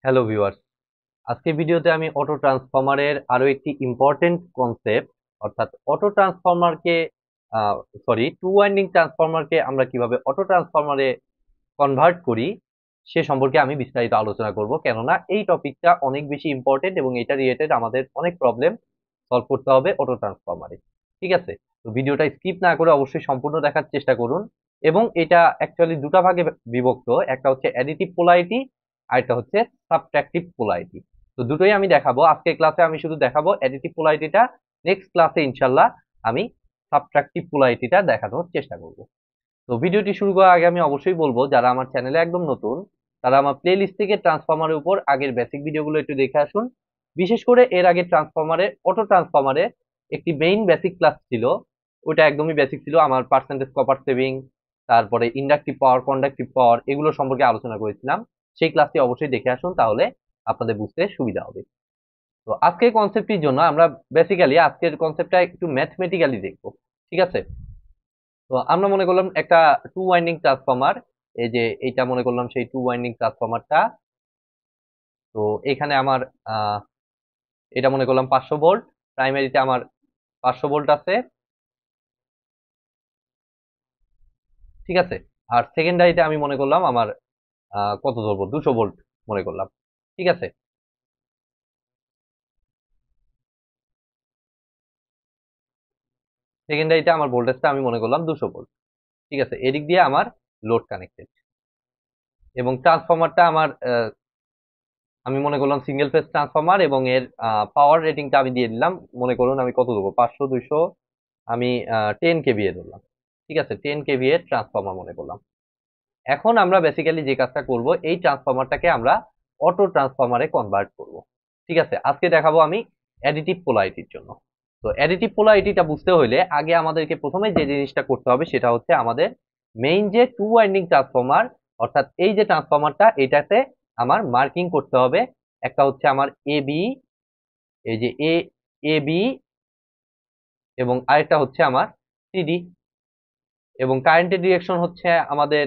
Hello viewers, আজকের ভিডিওতে আমি অটো ট্রান্সফরমারের আরো একটি ইম্পর্টেন্ট কনসেপ্ট অর্থাৎ অটো ট্রান্সফরমারকে সরি টু ওয়াইন্ডিং ট্রান্সফরমারকে আমরা কিভাবে অটো ট্রান্সফরমারে কনভার্ট করি সে সম্পর্কে আমি বিস্তারিত আলোচনা করব। কেননা এই টপিকটা অনেক বেশি ইম্পর্টেন্ট এবং এটা রিলেটেড আমাদের অনেক প্রবলেম সলভ করতে হবে অটো ট্রান্সফরমারে। ঠিক আছে, তো ভিডিওটা স্কিপ না করে অবশ্যই সম্পূর্ণ দেখার চেষ্টা করুন। এবং এটা অ্যাকচুয়ালি দুটা ভাগে বিভক্ত, একটা হচ্ছে অ্যাডিটিভ পোলারিটি আর একটা হচ্ছে সাবট্রাকটিভ পোলারিটি। তো দুটোই আমি দেখাবো আজকের ক্লাসে। আমি শুধু দেখাবো অ্যাডিটিভ পোলারিটিটা, নেক্সট ক্লাসে ইনশাল্লাহ আমি সাবট্রাকটিভ পোলারিটিটা দেখানোর চেষ্টা করব। তো ভিডিওটি শুরু করার আগে আমি অবশ্যই বলবো, যারা আমার চ্যানেলে একদম নতুন তারা আমার প্লে লিস্ট থেকে ট্রান্সফরমারের উপর আগের বেসিক ভিডিওগুলো একটু দেখে আসুন। বিশেষ করে এর আগে ট্রান্সফরমারে অটো ট্রান্সফরমারে একটি মেইন বেসিক ক্লাস ছিল, ওটা একদমই বেসিক ছিল। আমার পার্সেন্টেজ কপার সেভিং, তারপরে ইন্ডাকটিভ পাওয়ার, কন্ডাকটিভ পাওয়ার, এগুলো সম্পর্কে আলোচনা করেছিলাম। সেই ক্লাসটি অবশ্যই দেখে আসুন, তাহলে আপনাদের বুঝতে সুবিধা হবে। তো আজকের কনসেপ্টটির জন্য আমরা বেসিক্যালি আজকের কনসেপ্টটা একটু ম্যাথমেটিক্যালি দেখবো। ঠিক আছে, তো আমরা মনে করলাম একটা টু ওয়াইন্ডিং ট্রান্সফরমার, এই যে এইটা মনে করলাম সেই টু ওয়াইন্ডিং ট্রান্সফরমারটা। তো এখানে আমার আহ এটা মনে করলাম 500 ভোল্ট, প্রাইমারিতে আমার 500 ভোল্ট আছে। ঠিক আছে, আর সেকেন্ডারিতে আমি মনে করলাম আমার কত ধরবো, 200 ভোল্ট মনে করলাম। ঠিক আছে, সেকেন্ডারিতে আমার ভোল্টেজটা আমি মনে করলাম 200 ভোল্ট। ঠিক আছে, এদিক দিয়ে আমার লোড কানেক্টেড এবং ট্রান্সফরমারটা আমার আমি মনে করলাম সিঙ্গেল ফেজ ট্রান্সফরমার এবং এর পাওয়ার রেটিংটা আমি দিয়ে দিলাম। মনে করুন আমি কত দেবো, 500 200, আমি 10 kVA ধরলাম। ঠিক আছে, 10 kVA ট্রান্সফরমার মনে করলাম। এখন আমরা বেসিক্যালি যে কাজটা করব, এই ট্রান্সফরমারটাকে আমরা অটো ট্রান্সফরমারে কনভার্ট করব। ঠিক আছে, আজকে দেখাবো আমি অ্যাডিটিভ পোলারিটির জন্য। তো অ্যাডিটিভ পোলারিটিটা বুঝতে হলে আগে আমাদেরকে প্রথমে যে জিনিসটা করতে হবে সেটা হচ্ছে আমাদের মেইন যে টু ওয়াইন্ডিং ট্রান্সফরমার, অর্থাৎ এই যে ট্রান্সফরমারটা, এটাতে আমার মার্কিং করতে হবে। একটা হচ্ছে আমার এ বি, এই যে এ বি, এবং আরেকটা হচ্ছে আমার সিডি। এবং কারেন্টের ডিরেকশন হচ্ছে আমাদের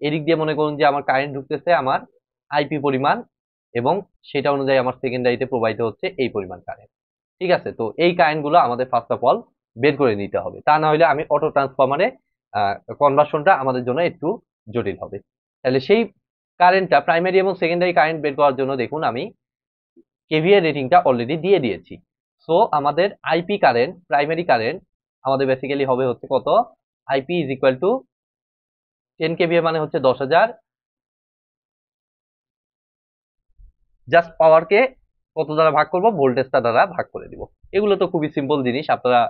এদিক দিয়ে, মনে করুন যে আমার কারেন্ট ঢুকতেছে আমার আইপি পরিমাণ, এবং সেটা অনুযায়ী আমার সেকেন্ডারিতে প্রবাহিত হচ্ছে এই পরিমাণ কারেন্ট। ঠিক আছে, তো এই কারেন্ট গুলো আমাদের ফার্স্ট অফ অল বের করে নিতে হবে, তা না হলে আমি অটো ট্রান্সফরমারে কনভার্সনটা আমাদের জন্য একটু জটিল হবে। তাহলে সেই কারেন্টটা, প্রাইমারি এবং সেকেন্ডারি কারেন্ট বের করার জন্য দেখুন আমি কেভিএ রেটিংটা অলরেডি দিয়ে দিয়েছি। সো আমাদের আইপি কারেন্ট, প্রাইমারি কারেন্ট আমাদের বেসিক্যালি হবে হচ্ছে কত, IP is equal to 10 kVA মানে হচ্ছে 10,000, জাস্ট পাওয়ারকে কত দ্বারা ভাগ করব, ভোল্টেজটা দ্বারা ভাগ করে দিব। এগুলো তো খুবই সিম্পল জিনিস, আপনারা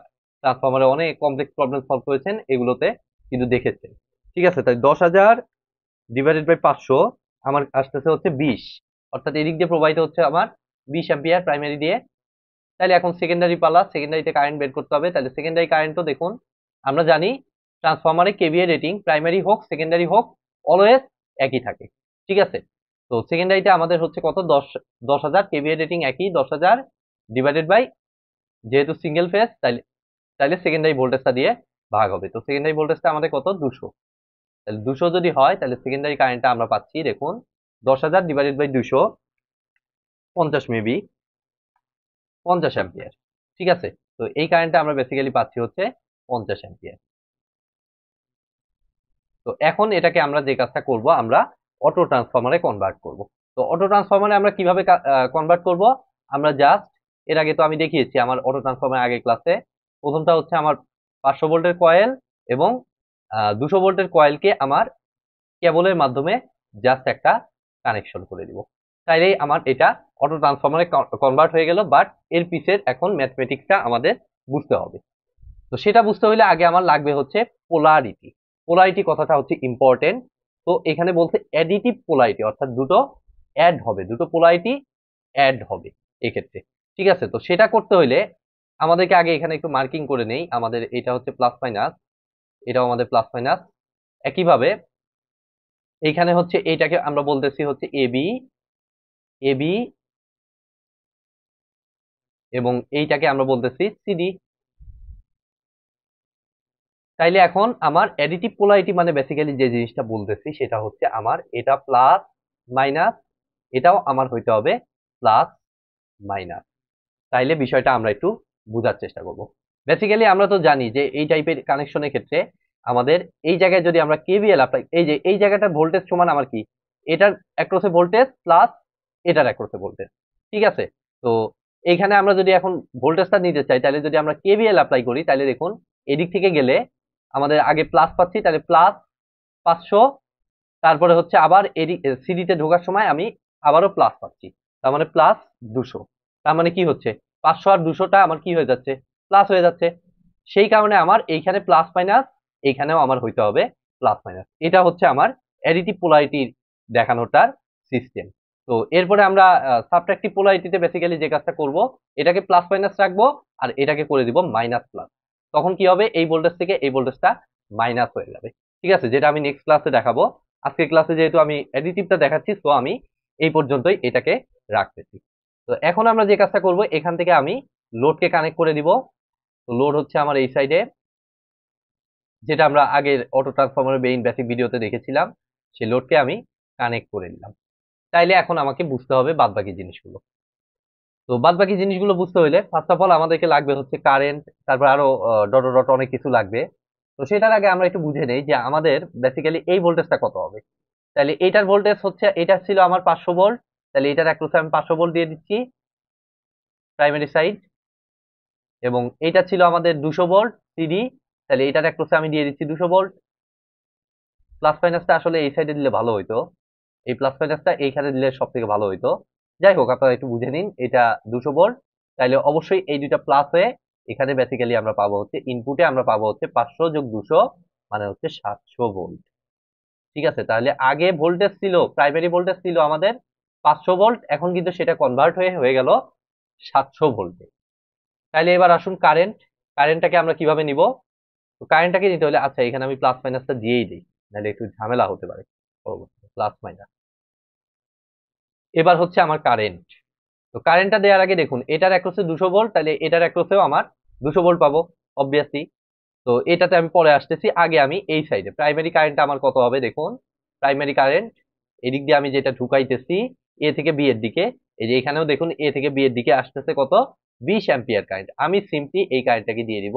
ট্রান্সফরমারে অনেক কমপ্লেক্স প্রবলেম সলভ করেছেন, এগুলোতে কিন্তু দেখেছেন। ঠিক আছে, তাই 10,000 ডিভাইডেড বাই 500 আমার আসতেছে হচ্ছে 20, অর্থাৎ এদিক দিয়ে প্রবাহিত হচ্ছে আমার 20 অ্যাম্পিয়ার প্রাইমারি দিয়ে। তাহলে এখন সেকেন্ডারি পালা, সেকেন্ডারিতে কারেন্ট বের করতে হবে। তাহলে সেকেন্ডারি কারেন্টও দেখুন, আমরা জানি ট্রান্সফরমারে কেভিএ রেটিং প্রাইমারি হোক সেকেন্ডারি হোক অলওয়েজ একই থাকে। ঠিক আছে, তো সেকেন্ডারিতে আমাদের হচ্ছে কত, 10,000, কেভিএ রেটিং একই 10,000 ডিভাইডেড বাই, যেহেতু সিঙ্গেল ফেজ তাইলে তাইলে সেকেন্ডারি ভোল্টেজটা দিয়ে ভাগ হবে। তো সেকেন্ডারি ভোল্টেজটা আমাদের কত, 200। তাহলে 200 যদি হয় তাহলে সেকেন্ডারি কারেন্টটা আমরা পাচ্ছি, দেখুন 10,000 ডিভাইডেড বাই 200, 50 মেবি, 50 অ্যাম্পিয়ার। ঠিক আছে, তো এই কারেন্টটা আমরা বেসিক্যালি পাচ্ছি হচ্ছে 50 অ্যাম্পিয়ার। তো এখন এটাকে আমরা যে কাজটা করব, আমরা অটো ট্রান্সফরমারে কনভার্ট করব। তো অটো ট্রান্সফরমারে আমরা কিভাবে কনভার্ট করব, আমরা জাস্ট এর আগে তো আমি দেখিয়েছি আমার অটো ট্রান্সফরমার আগে ক্লাসে। প্রথমটা হচ্ছে আমার 500 ভোল্টের কয়েল এবং 200 ভোল্টের কয়েলকে আমার কেবলের মাধ্যমে জাস্ট একটা কানেকশন করে দিব, তাইলেই আমার এটা অটো ট্রান্সফরমারে কনভার্ট হয়ে গেল। বাট এর পিছের এখন ম্যাথমেটিক্সটা আমাদের বুঝতে হবে। তো সেটা বুঝতে হলে আগে আমার লাগবে হচ্ছে পোলারিটি। পোলারিটি কথাটা হচ্ছে ইম্পর্টেন্ট। তো এখানে বলছে অ্যাডিটিভ পোলারিটি, অর্থাৎ দুটো অ্যাড হবে, দুটো পোলারিটি অ্যাড হবে এক্ষেত্রে। ঠিক আছে, তো সেটা করতে হলে আমাদেরকে আগে এখানে একটু মার্কিং করে নেই। আমাদের এটা হচ্ছে প্লাস মাইনাস, এটাও আমাদের প্লাস মাইনাস। একইভাবে এইখানে হচ্ছে এইটাকে আমরা বলতেছি হচ্ছে এবি, এবি, এবং এইটাকে আমরা বলতেছি সিডি। তাইলে এখন আমার অ্যাডিটিভ পোলারিটি মানে বেসিক্যালি যে জিনিসটা বলতেছি সেটা হচ্ছে আমার এটা প্লাস মাইনাস এটাও আমার হইতে হবে প্লাস মাইনাস। তাইলে বিষয়টা আমরা একটু বোঝার চেষ্টা করব। বেসিক্যালি আমরা তো জানি যে এই টাইপের কানেকশনের ক্ষেত্রে আমাদের এই জায়গায় যদি আমরা কেভিএল অ্যাপ্লাই, এই যে এই জায়গাটার ভোল্টেজ সমান আমার কি, এটার অ্যাক্রসে ভোল্টেজ প্লাস এটার অ্যাক্রসে ভোল্টেজ, ঠিক আছে? তো এইখানে আমরা যদি এখন ভোল্টেজটা নিতে চাই, তাহলে যদি আমরা কেভিএল অ্যাপ্লাই করি, তাহলে দেখুন এদিক থেকে গেলে আমাদের আগে প্লাস পাচ্ছি, তাহলে প্লাস 500, তারপরে হচ্ছে আবার এদিক সিডিতে ঢোকার সময় আমি আবারও প্লাস পাচ্ছি, তার মানে প্লাস 200। তার মানে কি হচ্ছে 500 আর 200টা আমার কি হয়ে যাচ্ছে, প্লাস হয়ে যাচ্ছে। সেই কারণে আমার এইখানে প্লাস মাইনাস, এইখানেও আমার হইতে হবে প্লাস মাইনাস। এটা হচ্ছে আমার অ্যাডিটিভ পোলারিটি দেখানোটার সিস্টেম। তো এরপরে আমরা সাবট্রাকটিভ পোলারিটিতে বেসিক্যালি যে কাজটা করব, এটাকে প্লাস মাইনাস রাখবো আর এটাকে করে দিব মাইনাস প্লাস। তখন কি হবে, এই ভোল্টেজ থেকে এই ভোল্টেজটা মাইনাস হয়ে যাবে, ঠিক আছে? যেটা আমি নেক্সট ক্লাসে দেখাবো। আজকের ক্লাসে যেহেতু আমি অ্যাডিটিভটা দেখাচ্ছি, তো আমি এই পর্যন্তই এটাকে রাখতেছি। তো এখন আমরা যে কাজটা করব, এখান থেকে আমি লোডকে কানেক্ট করে দিব। তো লোড হচ্ছে আমার এই সাইডে, যেটা আমরা আগের অটো ট্রান্সফরমারের মেইন বেসিক ভিডিওতে দেখেছিলাম, সেই লোডকে আমি কানেক্ট করে দিলাম। তাইলে এখন আমাকে বুঝতে হবে বাদবাকি জিনিসগুলো। তো বাদবাকি জিনিসগুলো বুঝতে হলে ফার্স্ট অফ অল আমাদেরকে লাগবে হচ্ছে কারেন্ট, তারপর আরো ডট ডট অনেক কিছু লাগবে। তো সেটার আগে আমরা একটু বুঝে নেই যে আমাদের বেসিক্যালি এই ভোল্টেজটা কত হবে। তাহলে এইটার ভোল্টেজ হচ্ছে, এটা ছিল আমার 500 ভোল্ট, তাহলে এটার অ্যাক্রসে আমি 500 ভোল্ট দিয়ে দিচ্ছি প্রাইমারি সাইড, এবং এটা ছিল আমাদের 200 ভোল্ট সিডি, তাহলে এটার অ্যাক্রসে আমি দিয়ে দিচ্ছি 200 ভোল্ট। প্লাস মাইনাসটা আসলে এই সাইডে দিলে ভালো হইতো, এই প্লাস মাইনাসটা এইখানে দিলে সব থেকে ভালো হইতো। যাই হোক, আপনারা একটু বুঝে নিন, এটা 200 ভোল্ট, তাইলে অবশ্যই এই দুইটা প্লাস হয়ে এখানে বেসিক্যালি আমরা পাবো হচ্ছে ইনপুটে আমরা পাবো হচ্ছে 500 যোগ 200 মানে হচ্ছে 700 ভোল্ট, ঠিক আছে? তাহলে আগে ভোল্টেজ ছিল, প্রাইমারি ভোল্টেজ ছিল আমাদের 500 ভোল্ট, এখন কিন্তু সেটা কনভার্ট হয়ে গেল 700 ভোল্টে। তাহলে এবার আসুন কারেন্টটাকে আমরা কিভাবে নিব। তো কারেন্টটাকে নিতে হলে, আচ্ছা এখানে আমি প্লাস মাইনাসটা দিয়েই দিই, নাহলে একটু ঝামেলা হতে পারে পরবর্তীতে। প্লাস মাইনাস, এবার হচ্ছে আমার কারেন্ট। তো কারেন্টটা দেওয়ার আগে দেখুন এটার অ্যাক্রসে 200 ভোল্ট, তাহলে এটার অ্যাক্রসেও আমার 200 ভোল্ট পাবো অবভিয়াসলি। তো এটাতে আমি পরে আসতেছি, আগে আমি এই সাইডে প্রাইমারি কারেন্ট আমার কত হবে দেখুন। প্রাইমারি কারেন্ট এদিক দিয়ে আমি যেটা ঢুকাইতেছি এ থেকে বি এর দিকে, এই যে এখানেও দেখুন এ থেকে বি এর দিকে আসতেছে কত, 20 অ্যাম্পিয়ার কারেন্ট। আমি সিম্পলি এই কারেন্টটাকে দিয়ে দিব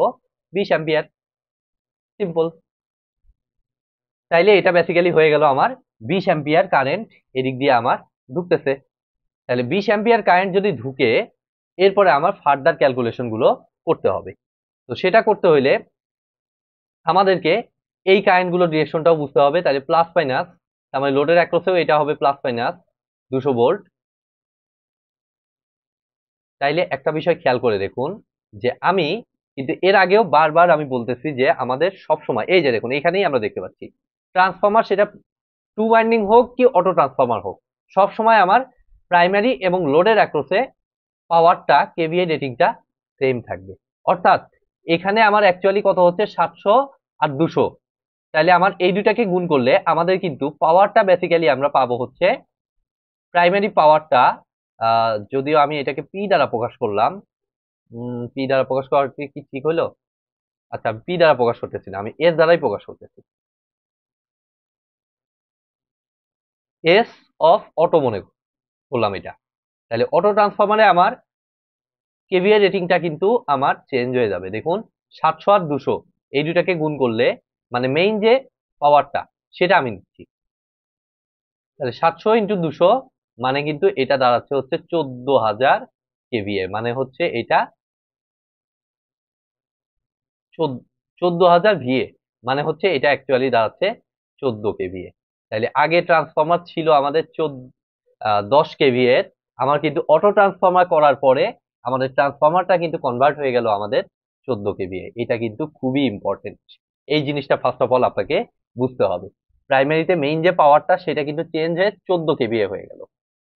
20 অ্যাম্পিয়ার, সিম্পল। তাইলে এটা বেসিক্যালি হয়ে গেল আমার 20 অ্যাম্পিয়ার কারেন্ট এদিক দিয়ে আমার ঢুকতেছে। তাহলে 20 অ্যাম্পিয়ার কারেন্ট যদি ঢুকে, এরপরে আমার ফার্দার ক্যালকুলেশন গুলো করতে হবে। তো সেটা করতে হইলে আমাদেরকে এই কারেন্ট গুলোর ডিরেকশনটাও বুঝতে হবে। তাহলে প্লাস মাইনাস, তার মানে লোডের অ্যাক্রসেও এটা হবে প্লাস মাইনাস 200 ভোল্ট। তাইলে একটা বিষয় খেয়াল করে দেখুন যে আমি কিন্তু এর আগেও বারবার আমি বলতেছি যে আমাদের সব সময়, এই যে দেখুন এখানেই আমরা দেখতে পাচ্ছি ট্রান্সফরমার, সেটা টু ওয়াইন্ডিং হোক কি অটো ট্রান্সফরমার হোক, সব সময় আমার প্রাইমারি এবং লোডের অ্যাক্রসে পাওয়ারটা কেভিএ রেটিংটা সেম থাকবে। অর্থাৎ এখানে আমার অ্যাকচুয়ালি কত হচ্ছে 700 আর 200, তাহলে আমার এই দুটাকে গুণ করলে আমাদের কিন্তু পাওয়ারটা বেসিক্যালি আমরা পাবো হচ্ছে প্রাইমারি পাওয়ারটা, যদিও আমি এটাকে পি দ্বারা প্রকাশ করলাম, পি দ্বারা প্রকাশ করা কি ঠিক হলো? আচ্ছা, আমি পি দ্বারা প্রকাশ করতেছি না, আমি এস দ্বারাই প্রকাশ করতেছি। এস অফ অটো মনে করলাম এটা। তাহলে অটো ট্রান্সফরমারে আমার কেভিএ রেটিংটা কিন্তু আমার চেঞ্জ হয়ে যাবে। দেখুন 700 আর 200 এই দুটাকে গুণ করলে মানে মেইন যে পাওয়ারটা সেটা আমি নিচ্ছি। তাহলে 700 ইন্টু 200 মানে কিন্তু এটা দাঁড়াচ্ছে হচ্ছে 14,000 কেভিএ, মানে হচ্ছে এটা 14,000 ভিএ, মানে হচ্ছে এটা অ্যাকচুয়ালি দাঁড়াচ্ছে 14 কেভিএ। তাহলে আগে ট্রান্সফরমার ছিল আমাদের 10 কেভিএ এর, আমার কিন্তু অটো ট্রান্সফরমার করার পরে আমাদের ট্রান্সফরমারটা কিন্তু কনভার্ট হয়ে গেল আমাদের 14 কেভিএ। এটা কিন্তু খুবই ইম্পর্টেন্ট, এই জিনিসটা ফার্স্ট অফ অল আপনাকে বুঝতে হবে। প্রাইমারিতে মেইন যে পাওয়ারটা সেটা কিন্তু চেঞ্জ হয়ে 14 কেভিএ হয়ে গেল।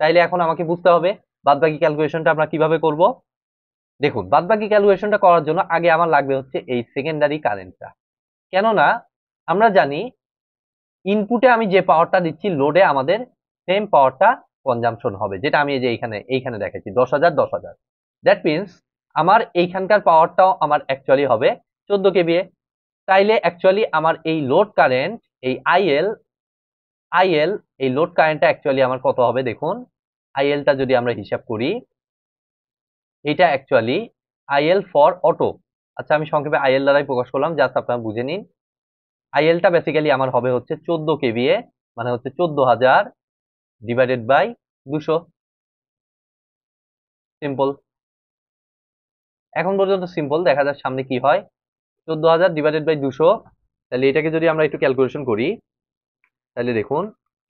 তাইলে এখন আমাকে বুঝতে হবে বাদবাকি ক্যালকুলেশনটা আমরা কিভাবে করব। দেখুন বাদবাকি ক্যালকুলেশনটা করার জন্য আগে আমার লাগবে হচ্ছে এই সেকেন্ডারি কারেন্টটা। কেননা আমরা জানি ইনপুটে আমি যে পাওয়ারটা দিচ্ছি লোডে আমাদের সেম পাওয়ারটা কনজাম্পশন হবে, যেটা আমি এই যে এইখানে দেখাচ্ছি 10,000 10,000। দ্যাট মিনস আমার এইখানকার পাওয়ারটাও আমার অ্যাকচুয়ালি হবে 14 কেভিএ। তাইলে অ্যাকচুয়ালি আমার এই লোড কারেন্ট, এই আইএল এই লোড কারেন্টটা অ্যাকচুয়ালি আমার কত হবে দেখুন, আইএলটা যদি আমরা হিসাব করি, এটা অ্যাকচুয়ালি আইএল ফর অটো। আচ্ছা, আমি সংক্ষেপে আইএল দ্বারাই প্রকাশ করলাম, জাস্ট আপনারা বুঝে নিন। আইএলটা বেসিক্যালি আমার হবে হচ্ছে 14 কেভিএ, মানে হচ্ছে 14,000 ডিভাইডেড বাই 200। সিম্পল। এখন পর্যন্ত সিম্পল, দেখা যাক সামনে কি হয়। 14,000 ডিভাইডেড বাই 200, তাহলে এটাকে যদি আমরা একটু ক্যালকুলেশন করি, তাহলে দেখুন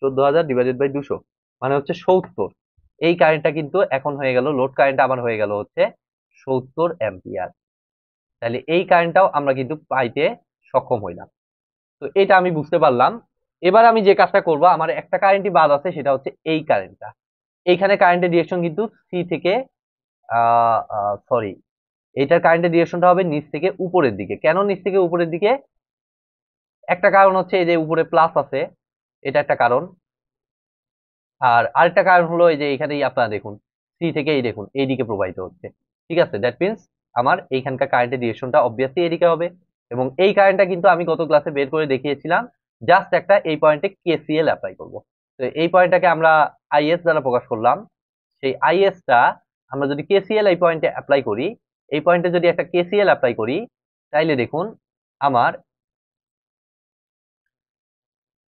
14,000 ডিভাইডেড বাই 200 মানে হচ্ছে 70। এই কারেন্টটা কিন্তু এখন হয়ে গেল, লোড কারেন্টটা আমার হয়ে গেল হচ্ছে 70 অ্যাম্পিয়ার। তাহলে এই কারেন্টটাও আমরা কিন্তু পাইতে সক্ষম হইলাম। তো এটা আমি বুঝতে পারলাম। এবার আমি যে কাজটা করব, আমার একটা কারেন্টই বাদ আছে, সেটা হচ্ছে এই কারেন্টটা। এইখানে কারেন্টের ডিরেকশন কিন্তু সি থেকে সরি, এইটার কারেন্টের ডিরেকশনটা হবে নিচ থেকে উপরের দিকে। কেন নিচ থেকে উপরের দিকে? একটা কারণ হচ্ছে এই যে উপরে প্লাস আছে, এটা একটা কারণ। আর আরেকটা কারণ হলো এই যে এখানেই আপনারা দেখুন, সি থেকে এই দেখুন এইদিকে প্রবাহিত হচ্ছে। ঠিক আছে, দ্যাট মিনস আমার এইখানকার কারেন্টের ডিরেকশনটা অবভিয়াসলি এদিকে হবে। এবং এই কারেন্টটা কিন্তু আমি গত ক্লাসে বের করে দেখিয়েছিলাম। জাস্ট একটা এই পয়েন্টে কেসিএল অ্যাপ্লাই করব। তো এই পয়েন্টটাকে আমরা আইএস দ্বারা প্রকাশ করলাম। সেই আইএসটা আমরা যদি কেসিএল এই পয়েন্টে অ্যাপ্লাই করি, এই পয়েন্টে যদি একটা কেসিএল অ্যাপ্লাই করি, তাইলে দেখুন আমার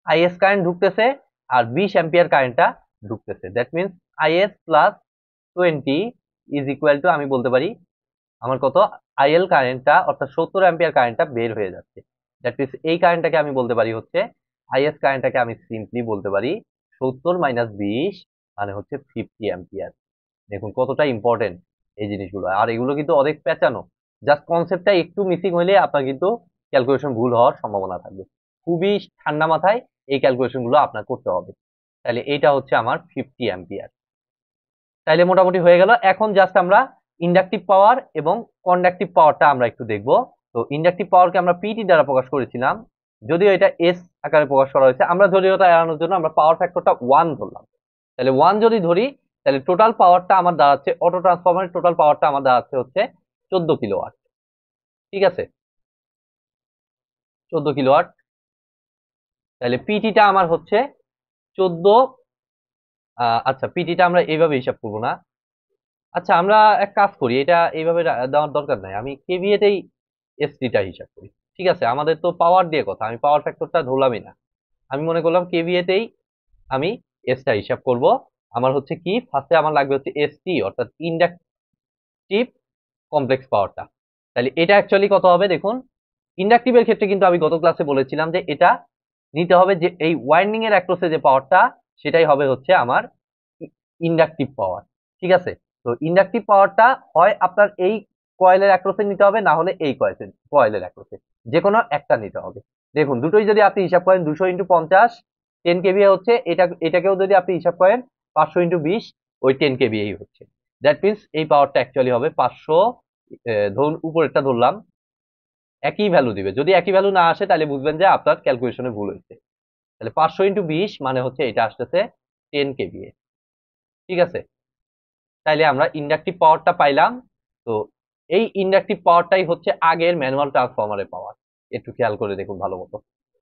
আইএস কারেন্ট ঢুকতেছে আর 20 অ্যাম্পিয়ার কারেন্টটা ঢুকতেছে। That means is plus 20 is equal to, আমি বলতে পারি আমার কত, আইএল কারেন্টটা অর্থাৎ 70 অ্যাম্পিয়ার কারেন্টটা বের হয়ে যাচ্ছে। দ্যাট মিনস এই কারেন্টটাকে আমি বলতে পারি হচ্ছে, আইএস কারেন্টটাকে আমি সিম্পলি বলতে পারি 70 মাইনাস 20 মানে হচ্ছে 50 অ্যাম্পিয়ার। দেখুন কতটা ইম্পর্টেন্ট এই জিনিসগুলো, আর এগুলো কিন্তু অনেক পেঁচানো। জাস্ট কনসেপ্টটা একটু মিসিং হইলে আপনার কিন্তু ক্যালকুলেশন ভুল হওয়ার সম্ভাবনা থাকবে। খুবই ঠান্ডা মাথায় এই ক্যালকুলেশন গুলো আপনার করতে হবে। তাহলে এইটা হচ্ছে আমার 50 অ্যাম্পিয়ার। তাইলে মোটামুটি হয়ে গেল। এখন জাস্ট আমরা ইন্ডাকটিভ পাওয়ার এবং কন্ডাকটিভ পাওয়ারটা আমরা একটু দেখব। তো ইন্ডাকটিভ পাওয়ারকে আমরা পিটি দ্বারা প্রকাশ করেছিলাম, যদিও এটা এস আকারে প্রকাশ করা হয়েছে। আমরা জটিলতা এড়ানোর জন্য আমরা পাওয়ার ফ্যাক্টরটা 1 ধরলাম। তাহলে 1 যদি ধরি, তাহলে টোটাল পাওয়ারটা আমার দাঁড়াচ্ছে, অটো ট্রান্সফরমারের টোটাল পাওয়ারটা আমার দাঁড়াচ্ছে হচ্ছে 14 কিলোওয়াট। ঠিক আছে, 14 কিলোওয়াট। তাহলে পিটিটা আমার হচ্ছে 14। আচ্ছা, পিটিটা আমরা এইভাবে হিসাব করবো না। আচ্ছা, আমরা এক কাজ করি, এটা এইভাবে দেওয়ার দরকার নাই, আমি কেভিএতেই এসটিটা হিসাব করি। ঠিক আছে, আমাদের তো পাওয়ার দিয়ে কথা, আমি পাওয়ার ফ্যাক্টরটা ধরলামই না। আমি মনে করলাম কেভিএতেই আমি এসটা হিসাব করব। আমার হচ্ছে কি, ফার্স্টে আমার লাগবে হচ্ছে এসটি অর্থাৎ ইন্ডাকটিভ কমপ্লেক্স পাওয়ারটা। তাহলে এটা অ্যাকচুয়ালি কত হবে দেখুন। ইন্ডাকটিভের ক্ষেত্রে কিন্তু আমি গত ক্লাসে বলেছিলাম যে এটা নিতে হবে যে এই ওয়াইন্ডিং এর অ্যাক্রসে যে পাওয়ারটা, সেটাই হবে হচ্ছে আমার ইন্ডাকটিভ পাওয়ার। ঠিক আছে, তো ইন্ডাকটিভ পাওয়ারটা হয় আপনার এই কয়েলের অ্যাক্রসে নিতে হবে, না হলে এই কয়েলের অ্যাক্রসে, যে কোনো একটা নিতে হবে। দেখুন দুটোই যদি আপনি হিসাব করেন, 200 ইন্টু 50 10 কেভিএ হচ্ছে, এটাকেও যদি আপনি হিসাব করেন 500 ইন্টু 20 ওই 10 কেভিএই হচ্ছে। দ্যাট মিনস এই পাওয়ারটা অ্যাকচুয়ালি হবে 500, ধরুন উপরেরটা ধরলাম, একই ভ্যালু দিবে। যদি একই ভ্যালু না আসে তাহলে বুঝবেন যে আপনার ক্যালকুলেশনে ভুল হয়েছে। তাহলে 500 ইন্টু 20 মানে হচ্ছে এটা আসতেছে 10 কেভিএ। ঠিক আছে, তাইলে আমরা ইন্ডাকটিভ পাওয়ারটা পাইলাম। তো এই ইন্ডাকটিভ পাওয়ারটাই হচ্ছে আগের ম্যানুয়াল ট্রান্সফরমারের পাওয়ার। একটু খেয়াল করে দেখুন ভালো মতো।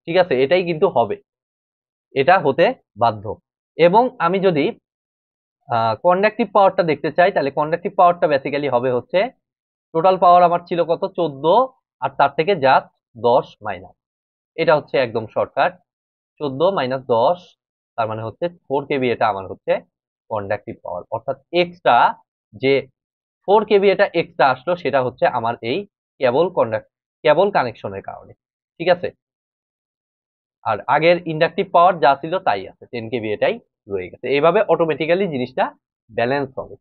ঠিক আছে, এটাই কিন্তু হবে, এটা হতে বাধ্য। এবং আমি যদি কন্ডাকটিভ পাওয়ারটা দেখতে চাই, তাহলে কন্ডাকটিভ পাওয়ারটা বেসিক্যালি হবে হচ্ছে, টোটাল পাওয়ার আমার ছিল কত, 14, আর তার থেকে জাস্ট 10 মাইনাস। এটা হচ্ছে একদম শর্টকাট, 14 মাইনাস 10, তার মানে হচ্ছে 4 কেবি। এটা আমার হচ্ছে কন্ডাকটিভ পাওয়ার, অর্থাৎ এক্সট্রা যে 4 কেবি এটা এক্সট্রা আসলো, সেটা হচ্ছে আমার এই কেবল কানেকশনের কারণে। ঠিক আছে, আর আগের ইন্ডাকটিভ পাওয়ার যা ছিল তাই আছে, 10 কেবি এটাই রয়ে গেছে। এইভাবে অটোমেটিক্যালি জিনিসটা ব্যালেন্স হবে।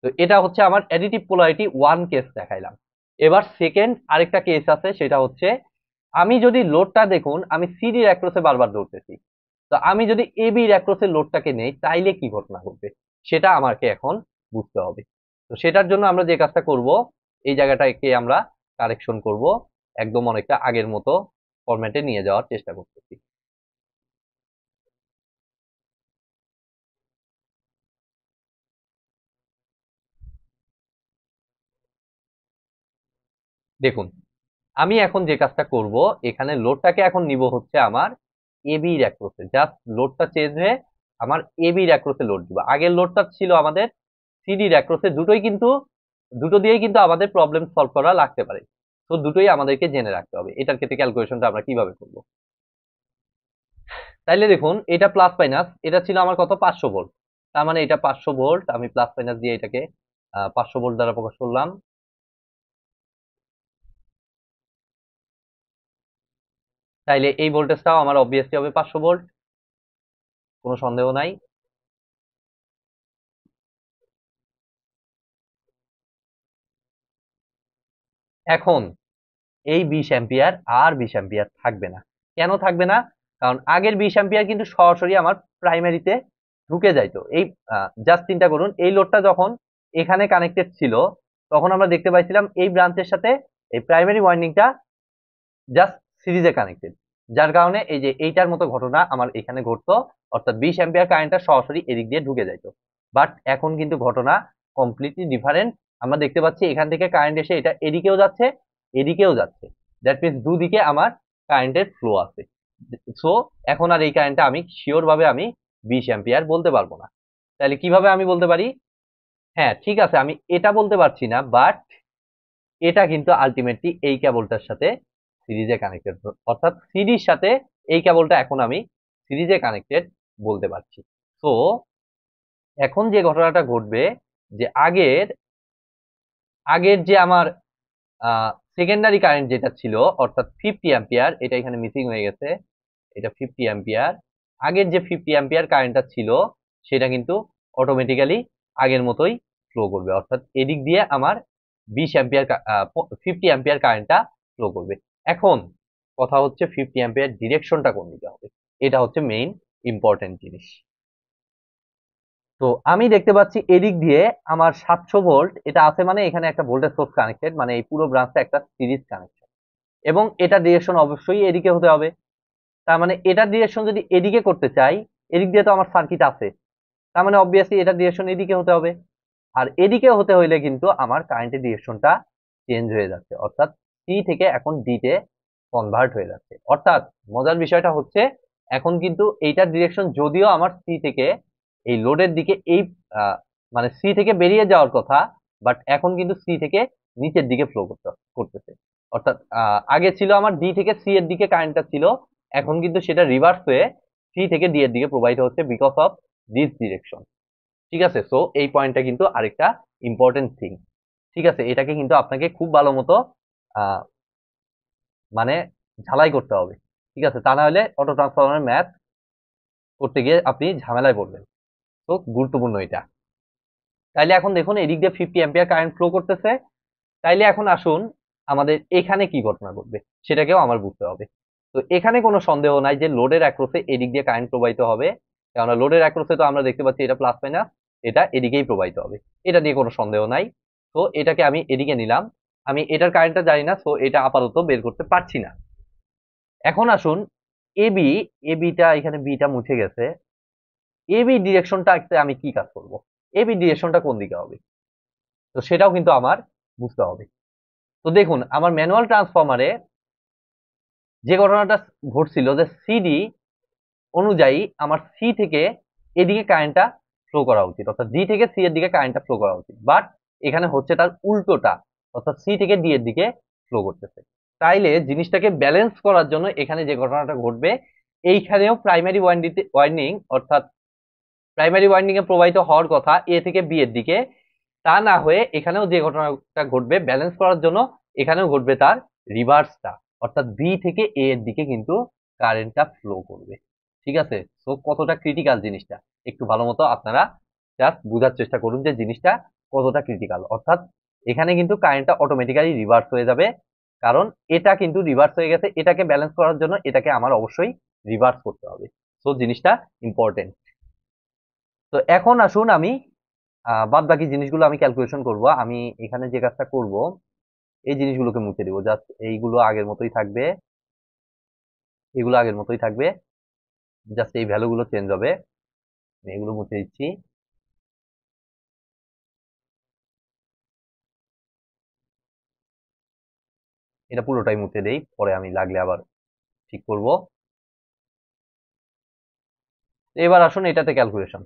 তো এটা হচ্ছে আমার অ্যাডিটিভ পোলারিটি 1 কেস দেখাইলাম। এবার সেকেন্ড আরেকটা কেস আছে, সেটা হচ্ছে আমি যদি লোডটা দেখুন, আমি সিডির অ্যাক্রসে বারবার দৌড়তেছি। তো আমি যদি এবির অ্যাক্রসে লোডটাকে নেই, তাইলে কি ঘটনা ঘটবে সেটা আমাকে এখন বুঝতে হবে। তো সেটার জন্য আমরা যে কাজটা করব, এই জায়গাটাকে আমরা কারেকশন করব, একদম অনেকটা আগের মতো ফরম্যাটে নিয়ে যাওয়ার চেষ্টা করতেছি। দেখুন, আমি এখন যে কাজটা করব, এখানে লোডটাকে এখন নিব হচ্ছে আমার এবি এর অ্যাক্রসে। জাস্ট লোডটা চেঞ্জ হয়ে আমার এবি র্যাক্রোসে লোড দিব। আগের লোডটা ছিল আমাদের সিডি র্যাক্রোসে, দুটো দিয়েই কিন্তু আমাদের প্রবলেম সলভ করা লাগতে পারে। তো দুটোই আমাদেরকে জেনে রাখতে হবে। এটার ক্ষেত্রে ক্যালকুলেশনটা আমরা কিভাবে করব? তাইলে দেখুন, এটা প্লাস মাইনাস, এটা ছিল আমার কত, 500 ভোল্ট। তার মানে এটা 500 ভোল্ট, আমি প্লাস মাইনাস দিয়ে এটাকে 500 ভোল্ট দ্বারা প্রকাশ করলাম। তাইলে এই ভোল্টেজটাও আমার অবভিয়াসলি হবে 500 ভোল্ট, কোনো সন্দেহ নাই। এখন এই 20 অ্যাম্পিয়ার আর 20 অ্যাম্পিয়ার থাকবে না। কেন থাকবে না? কারণ আগের 20 অ্যাম্পিয়ার কিন্তু সরাসরি আমার প্রাইমারিতে ঢুকে যাইতো। এই জাস্ট চিন্তা করুন, এই লোডটা যখন এখানে কানেক্টেড ছিল, তখন আমরা দেখতে পাইছিলাম এই ব্রাঞ্চের সাথে এই প্রাইমারি ওয়াইন্ডিংটা জাস্ট সিরিজে কানেক্টেড, যার কারণে এই যে এইটার মতো ঘটনা আমার এখানে ঘটতো, অর্থাৎ 20 অ্যাম্পিয়ার কারেন্টটা সরাসরি এদিক দিয়ে ঢুকে যাইতো। বাট এখন কিন্তু ঘটনা কমপ্লিটলি ডিফারেন্ট। আমরা দেখতে পাচ্ছি এখান থেকে কারেন্ট এসে এটা এদিকেও যাচ্ছে, এদিকেও যাচ্ছে। দ্যাট মিনস দুদিকে আমার কারেন্টের ফ্লো আছে। সো এখন আর এই কারেন্টটা আমি শিওর ভাবে আমি 20 অ্যাম্পিয়ার বলতে পারবো না। তাহলে কিভাবে আমি বলতে পারি? হ্যাঁ, ঠিক আছে, আমি এটা বলতে পারছি না, বাট এটা কিন্তু আলটিমেটলি এই কেবলটার সাথে সিরিজে কানেক্টেড, অর্থাৎ সিরিজের সাথে এই কেবলটা এখন আমি সিরিজে কানেক্টেড বলতে পারছি। তো এখন যে ঘটনাটা ঘটবে, যে আগের আগের যে আমার সেকেন্ডারি কারেন্ট যেটা ছিল, অর্থাৎ 50 অ্যাম্পিয়ার, এটা এখানে মিসিং হয়ে গেছে, এটা 50 অ্যাম্পিয়ার। আগের যে 50 অ্যাম্পিয়ার কারেন্টটা ছিল, সেটা কিন্তু অটোমেটিক্যালি আগের মতোই ফ্লো করবে, অর্থাৎ এদিক দিয়ে আমার 20 অ্যাম্পিয়ার 50 অ্যাম্পিয়ার কারেন্টটা ফ্লো করবে। এখন কথা হচ্ছে 50 অ্যাম্পিয়ার ডিরেকশনটা কোন দিকে হবে, এটা হচ্ছে মেইন ইম্পর্টেন্ট জিনিস। তো আমি দেখতে পাচ্ছি এদিক দিয়ে আমার 700 ভোল্ট এটা আছে, মানে এখানে একটা ভোল্টেজ সোর্স কানেক্টেড, মানে এই পুরো ব্রাঞ্চটা একটা সিরিজ কানেকশন, এবং এটা ডিরেকশন অবশ্যই এদিকে হতে হবে। তার মানে এটার ডিরেকশন যদি এদিকে করতে চাই, এদিক দিয়ে তো আমার সার্কিট আছে, তার মানে অবভিয়াসলি এটার ডিরেকশন এদিকে হতে হবে। আর এদিকে হতে হইলে কিন্তু আমার কারেন্টের ডিরেকশনটা চেঞ্জ হয়ে যাচ্ছে, অর্থাৎ সি থেকে এখন ডি তে কনভার্ট হয়ে যাচ্ছে। অর্থাৎ মজার বিষয়টা হচ্ছে, এখন কিন্তু এইটার ডিরেকশন যদিও আমার সি থেকে এই লোডের দিকে এই মানে সি থেকে বেরিয়ে যাওয়ার কথা, বাট এখন কিন্তু সি থেকে নিচের দিকে ফ্লো করতেছে। অর্থাৎ আগে ছিল আমার ডি থেকে সি এর দিকে কারেন্টটা ছিল, এখন কিন্তু সেটা রিভার্স হয়ে সি থেকে ডি এর দিকে প্রবাহিত হচ্ছে বিকজ অফ দিস ডিরেকশন। ঠিক আছে, সো এই পয়েন্টটা কিন্তু আরেকটা ইম্পর্টেন্ট থিং। ঠিক আছে, এটাকে কিন্তু আপনাকে খুব ভালো মতো মানে ঝালাই করতে হবে। ঠিক আছে, তা না হলে অটো ট্রান্সফরমারের ম্যাথ করতে গিয়ে আপনি ঝামেলায় পড়বেন। তো গুরুত্বপূর্ণ এটা। তাইলে এখন দেখুন এদিক দিয়ে 50 অ্যাম্পিয়ার কারেন্ট ফ্লো করতেছে। তাইলে এখন আসুন আমাদের এখানে কি ঘটনা ঘটবে সেটাকেও আমার বুঝতে হবে। তো এখানে কোনো সন্দেহ নাই যে লোডের অ্যাক্রসে এদিক দিয়ে কারেন্ট প্রবাহিত হবে, কেননা লোডের অ্যাক্রসে তো আমরা দেখতে পাচ্ছি এটা প্লাস মাইনাস, এটা এদিকেই প্রবাহিত হবে, এটা নিয়ে কোনো সন্দেহ নাই। তো এটাকে আমি এদিকে নিলাম, আমি এটার কারেন্টটা জানি না, সো এটা আপাতত বের করতে পারছি না। এখন আসুন এবি, এবিটা এখানে বিটা মুছে গেছে, এবি ডিরেকশনটা আমি কি কাজ করব, এবি ডিরেকশনটা কোন দিকে হবে, তো সেটাও কিন্তু আমার বুঝতে হবে। তো দেখুন আমার ম্যানুয়াল ট্রান্সফরমারে যে ঘটনাটা ঘটছিল, যে সিডি অনুযায়ী আমার সি থেকে এদিকে কারেন্টটা ফ্লো করা উচিত, অর্থাৎ ডি থেকে সি এর দিকে কারেন্টটা ফ্লো করা উচিত, বাট এখানে হচ্ছে তার উল্টোটা, অর্থাৎ সি থেকে ডি এর দিকে ফ্লো করতেছে। তাইলে জিনিসটাকে ব্যালেন্স করার জন্য এখানে যে ঘটনাটা ঘটবে, এইখানেও প্রাইমারি ওয়াইন্ডিং অর্থাৎ প্রাইমারি ওয়াইন্ডিং এ প্রবাহিত হওয়ার কথা এ থেকে বি এর দিকে, তা না হয়ে এখানেও যে ঘটনাটা ঘটবে ব্যালেন্স করার জন্য, এখানেও ঘটবে তার রিভার্সটা, অর্থাৎ বি থেকে এ এর দিকে কিন্তু কারেন্টটা ফ্লো করবে। ঠিক আছে, সো কতটা ক্রিটিক্যাল জিনিসটা একটু ভালো মতো আপনারা জাস্ট বোঝার চেষ্টা করুন যে জিনিসটা কতটা ক্রিটিক্যাল। অর্থাৎ এখানে কিন্তু কারেন্টটা অটোমেটিক্যালি রিভার্স হয়ে যাবে, কারণ এটা কিন্তু রিভার্স হয়ে গেছে, এটাকে ব্যালেন্স করার জন্য এটাকে আমার অবশ্যই রিভার্স করতে হবে। সো জিনিসটা ইম্পর্টেন্ট। তো এখন আসুন আমি বাদ বাকি জিনিসগুলো আমি ক্যালকুলেশন করব। আমি এখানে যে কাজটা করব, এই জিনিসগুলোকে মুছে দিব, জাস্ট এইগুলো আগের মতোই থাকবে, এগুলো আগের মতোই থাকবে, জাস্ট এই ভ্যালুগুলো চেঞ্জ হবে। আমি এগুলো মুছে দিচ্ছি। এটা পুরোটাই মুছে দেই, পরে আমি লাগলে আবার ঠিক করব। এবার আসুন এটাতে ক্যালকুলেশন।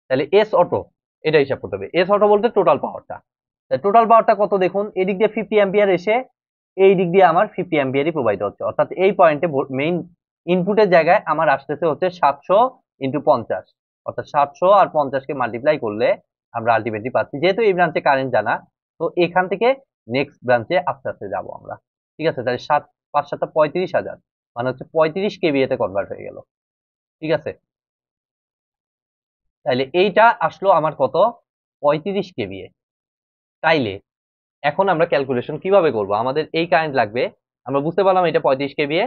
তাহলে এস অটো এটা হিসাব করতে হবে। এস অটো বলতে টোটাল পাওয়ারটা। টোটাল পাওয়ারটা কত দেখুন, এদিক দিয়ে 50 অ্যাম্পিয়ার এসে এই দিক দিয়ে আমার 50 অ্যাম্পিয়ারই প্রবাহিত হচ্ছে, অর্থাৎ এই পয়েন্টে মেইন ইনপুটের জায়গায় আমার আসতেছে হচ্ছে 700 ইন্টু 50, অর্থাৎ 700 আর 50কে মাল্টিপ্লাই করলে আমরা আলটিমেটলি পাচ্ছি, যেহেতু এই ব্রাঞ্চে কারেন্ট জানা, তো এখান থেকে নেক্সট ব্রাঞ্চে আস্তে আস্তে যাবো আমরা। ঠিক আছে, তাহলে 5 7 35,000 মানে হচ্ছে 35 কেভিএ তে কনভার্ট হয়ে গেল। ঠিক আছে, তাইলে এইটা আসলো আমার কত, 35 কেভিএ। তাইলে এখন আমরা ক্যালকুলেশন কিভাবে করব, আমাদের এই কারেন্ট লাগবে, আমরা বুঝতে পারলাম এটা 35 কেভিএ।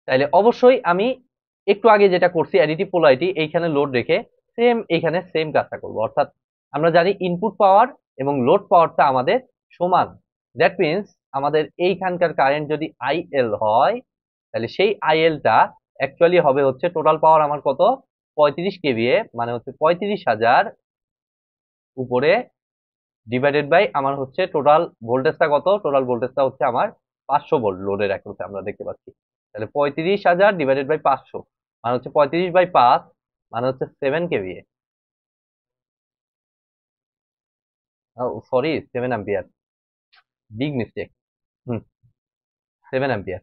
তাইলে অবশ্যই আমি একটু আগে যেটা করছি অ্যাডিটিভ পোলারিটি, এইখানে লোড রেখে সেম এইখানে সেম কাজটা করব, অর্থাৎ আমরা জানি ইনপুট পাওয়ার এবং লোড পাওয়ারটা আমাদের সমান। দ্যাট মিনস আমাদের এইখানকার কারেন্ট যদি আইএল হয়, তাহলে সেই আইএলটা অ্যাকচুয়ালি হবে হচ্ছে টোটাল পাওয়ার আমার কত, 35 কেভিএ, মানে হচ্ছে 35,000 উপরে ডিভাইডেড বাই আমার হচ্ছে টোটাল ভোল্টেজটা কত, টোটাল ভোল্টেজটা হচ্ছে আমার 500 ভোল্ট লোডের অ্যাক্রসে আমরা দেখতে পাচ্ছি। তাহলে 35,000 ডিভাইডেড বাই 500 মানে হচ্ছে 35/5 মানে হচ্ছে 7 KVA, sorry 7 ampere, big mistake. হুম, 7 অ্যাম্পিয়ার।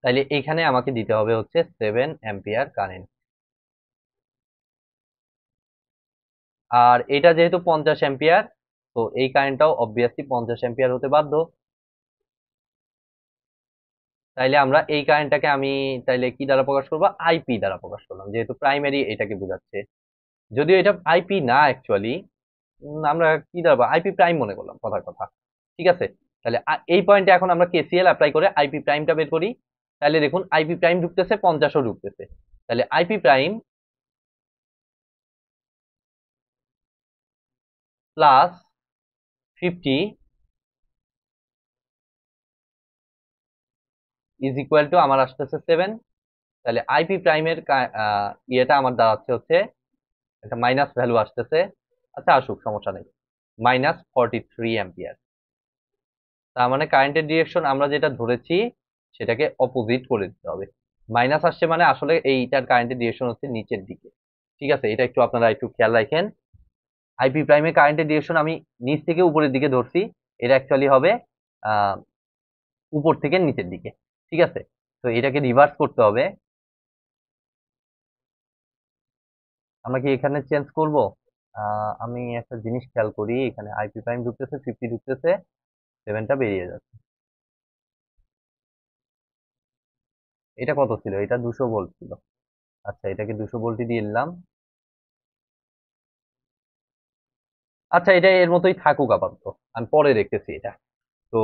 তাইলে এখানে আমাকে দিতে হবে হচ্ছে 7 অ্যাম্পিয়ার কারেন্ট। আর এটা যেহেতু 50 অ্যাম্পিয়ার, তো এই কারেন্টটাও অবভিয়াসলি 50 অ্যাম্পিয়ার হতে বাধ্য। তাইলে আমরা এই কারেন্টটাকে আমি তাইলে কি দ্বারা প্রকাশ করবো, আইপি দ্বারা প্রকাশ করলাম, যেহেতু প্রাইমারি এটাকে বোঝাচ্ছে, যদিও এটা আইপি না অ্যাকচুয়ালি, আমরা কি দ্বারা আইপি প্রাইম মনে করলাম কথার কথা। ঠিক আছে, তাহলে এই পয়েন্টে এখন আমরা কেসিএল অ্যাপ্লাই করে আইপি প্রাইমটা বের করি। তাহলে দেখুন আইপি প্রাইম ঢুকতেছে, 50ও ঢুকতেছে, তাহলে IP prime plus 50 is equal to আমার আসতেছে 7। তাহলে আইপি প্রাইমের ইয়েটা আমার দাঁড়াচ্ছে হচ্ছে একটা মাইনাস ভ্যালু আসতেছে, আচ্ছা আসুক সমস্যা নেই, -43 অ্যাম্পিয়ার। তার মানে কারেন্টের ডিরেকশন আমরা যেটা ধরেছি সেটাকে অপোজিট করে দিতে হবে। মাইনাস আসছে মানে আসলে এইটার কারেন্টের ডিরেকশন হচ্ছে নিচের দিকে। ঠিক আছে, এটা একটু আপনারা একটু খেয়াল রাখেন। আইপি প্রাইমের কারেন্টের ডিরেকশন আমি নিচ থেকে উপরের দিকে ধরছি, এটা অ্যাকচুয়ালি হবে আহ উপর থেকে নিচের দিকে। ঠিক আছে, তো এটাকে রিভার্স করতে হবে। আমরা কি এখানে চেঞ্জ করব, আমি একটা জিনিস খেয়াল করি, এখানে আইপি প্রাইম ঢুকতেছে, 50 ঢুকতেছে, 7টা বেরিয়ে যাচ্ছে। এটা কত ছিল, এটা 200 ভোল্ট ছিল, আচ্ছা এটাকে 200 ভোল্টই দিয়ে দিলাম। আচ্ছা এটা এর মতোই থাকুক আপাতত, আমি পরে দেখতেছি এটা। তো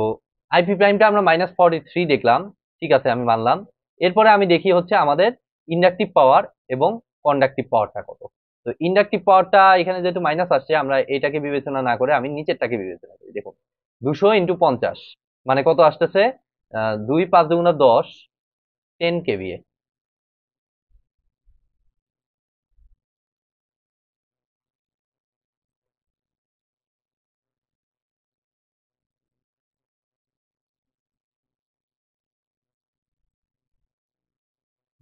আইপি প্রাইমটা আমরা -43 দেখলাম, ঠিক আছে আমি মানলাম। এরপরে আমি দেখি হচ্ছে আমাদের ইন্ডাকটিভ পাওয়ার এবং কন্ডাকটিভ পাওয়ারটা কত। তো ইন্ডাকটিভ পাওয়ারটা এখানে যেহেতু মাইনাস আসছে, আমরা এটাকে বিবেচনা না করে আমি নিচেরটাকে বিবেচনা করি। দেখুন 200 ইন্টু 50 মানে কত আসতেছে, 2 5 দুগুণা 10, 10 কেভিএ।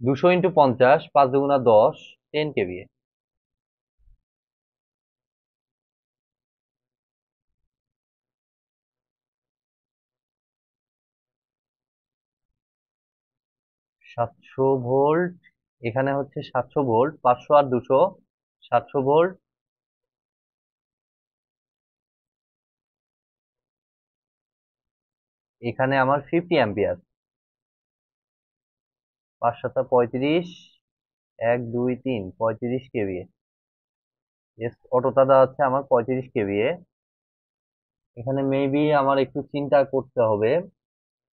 200 ইন্টু 50, 5 দুগুণা 10, 10 কেভিএ। 700 ভোল্ট, এখানে হচ্ছে 700 ভোল্ট, 500 আর 200, 700 ভোল্ট, এখানে আমার 50 অ্যাম্পিয়ার, 5 7 35, 1 2 3 35 কেভিএ। এস অটোটা দেওয়া হচ্ছে আমার 35 কেভিএ। এখানে মেবি আমার একটু চিন্তা করতে হবে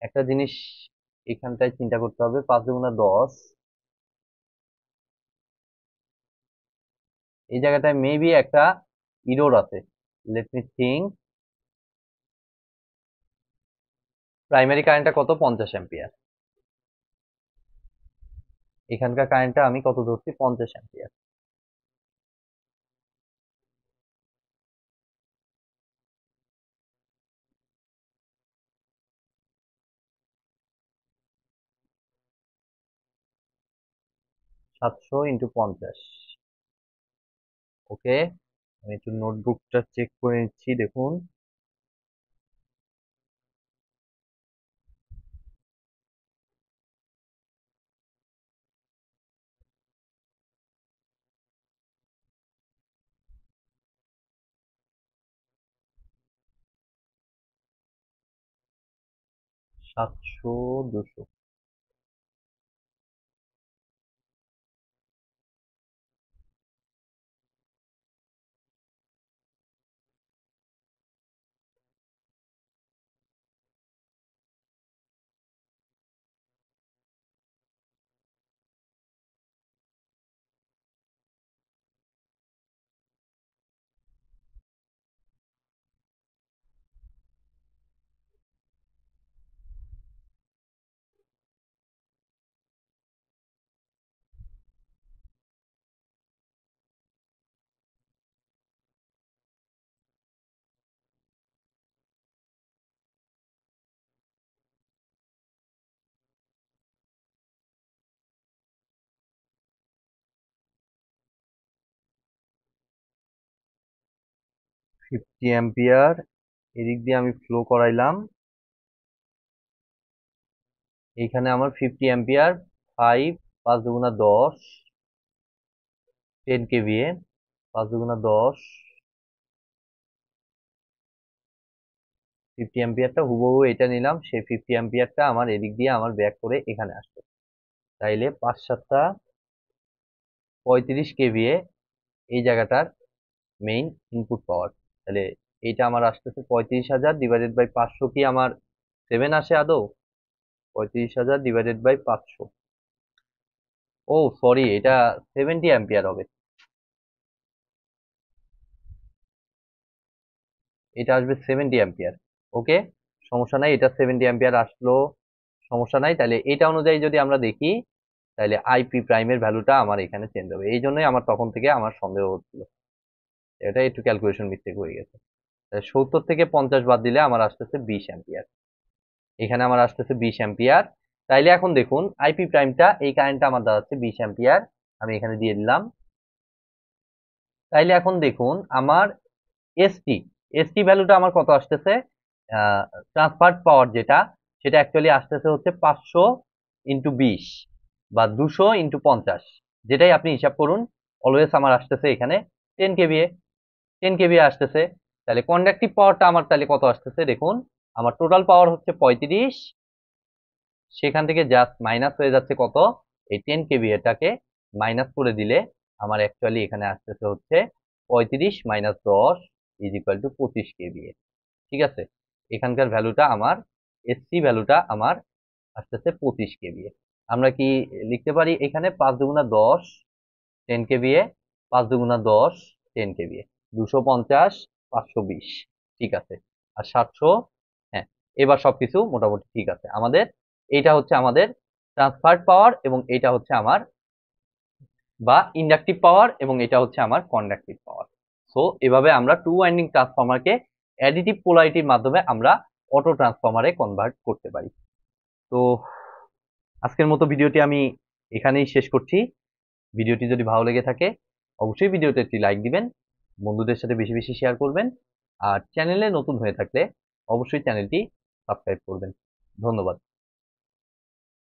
একটা জিনিস, এখানটায় চিন্তা করতে হবে, 5 দুগুণা 10, এই জায়গাটায় মেবি একটা ইরোর আছে, লেট মি থিঙ্ক। প্রাইমারি কারেন্টটা কত, 50 অ্যাম্পিয়ার, এখানকার কারেন্টটা আমি কত ধরছি, 50 অ্যাম্পিয়ার। 700 ইন্টু 50। ওকে, আমি একটু নোটবুকটা চেক করে নিচ্ছি। দেখুন, সাতশো, 200। 50 অ্যাম্পিয়ার এদিক দিয়ে আমি ফ্লো করাইলাম। এখানে আমার 50 অ্যাম্পিয়ার, 5, 5 দুগুণা 10, 10 কেভিএ, 5 দুগুণা 10, 50 অ্যাম্পিয়ারটা হুবহু এটা নিলাম, সেই 50 অ্যাম্পিয়ারটা আমার এদিক দিয়ে আমার ব্যাক করে এখানে আসবে। তাইলে 5 7টা 35 কেভিএ এই জায়গাটার মেইন ইনপুট পাওয়ার। তাহলে এইটা আমার আসতেছে 35,000 ডিভাইডেড বাই 500। কি আমার 7 আসে আদৌ? 35,000 ডিভাইডেড বাই 500, ও সরি, এটা 70 অ্যাম্পিয়ার হবে। এটা আসবে 70 অ্যাম্পিয়ার। ওকে, সমস্যা নাই, এটা 70 অ্যাম্পিয়ার আসলো, সমস্যা নাই। তাহলে এটা অনুযায়ী যদি আমরা দেখি, তাহলে আইপি প্রাইমের ভ্যালুটা আমার এখানে চেঞ্জ হবে। এই জন্যই আমার তখন থেকে আমার সন্দেহ হচ্ছিল, এটা একটু ক্যালকুলেশন মিস্টেক হয়ে গেছে। 70 থেকে 50 বাদ দিলে আমার আসতেছে 20 অ্যাম্পিয়ার, এখানে আমার আসতেছে 20 অ্যাম্পিয়ার। তাইলে এখন দেখুন আইপি প্রাইমটা, এই কারেন্টটা আমার দাঁড়াচ্ছে 20 অ্যাম্পিয়ার, আমি এখানে দিয়ে দিলাম। তাইলে এখন দেখুন আমার এসটি, এসটি ভ্যালুটা আমার কত আসতেছে? ট্রান্সফার্ড পাওয়ার যেটা, সেটা অ্যাকচুয়ালি আসতেছে হচ্ছে 500 ইন্টু 20 বা 200 ইন্টু 50, যেটাই আপনি হিসাব করুন, অলওয়েজ আমার আসতেছে এখানে 10 কেভিএ, 10 কেভিএ আসতেছে। তাহলে কন্ডাক্টিভ পাওয়ারটা আমার তাহলে কত আসতেছে দেখুন, আমার টোটাল পাওয়ার হচ্ছে 35, সেখান থেকে জাস্ট মাইনাস হয়ে যাচ্ছে কত, এই 10 কেভিএটাকে মাইনাস করে দিলে আমার অ্যাকচুয়ালি এখানে আসতেছে হচ্ছে 35 minus 10 is equal to 25 KVA. ঠিক আছে, এখানকার ভ্যালুটা আমার, এসসি ভ্যালুটা আমার আসতেছে 25 কেভিএ। আমরা কি লিখতে পারি এখানে 5 দুগুণা 10, 10 কেভিএ, 5 দুগুণা 10, 10 কেভিএ, 250, 520। ঠিক আছে, আর 700। হ্যাঁ, এবার সবকিছু মোটামুটি ঠিক আছে আমাদের। এইটা হচ্ছে আমাদের ট্রান্সফার্ড পাওয়ার এবং এটা হচ্ছে আমার বা ইন্ডাকটিভ পাওয়ার এবং এটা হচ্ছে আমার কন্ডাকটিভ পাওয়ার। সো এভাবে আমরা টু ওয়াইন্ডিং ট্রান্সফরমারকে অ্যাডিটিভ পোলারিটির মাধ্যমে আমরা অটো ট্রান্সফরমারে কনভার্ট করতে পারি। তো আজকের মতো ভিডিওটি আমি এখানেই শেষ করছি। ভিডিওটি যদি ভালো লেগে থাকে অবশ্যই ভিডিওতে একটি লাইক দিবেন, বন্ধুদের সাথে বেশি বেশি শেয়ার করবেন, আর চ্যানেলে নতুন হয়ে থাকলে অবশ্যই চ্যানেলটি সাবস্ক্রাইব করবেন। ধন্যবাদ।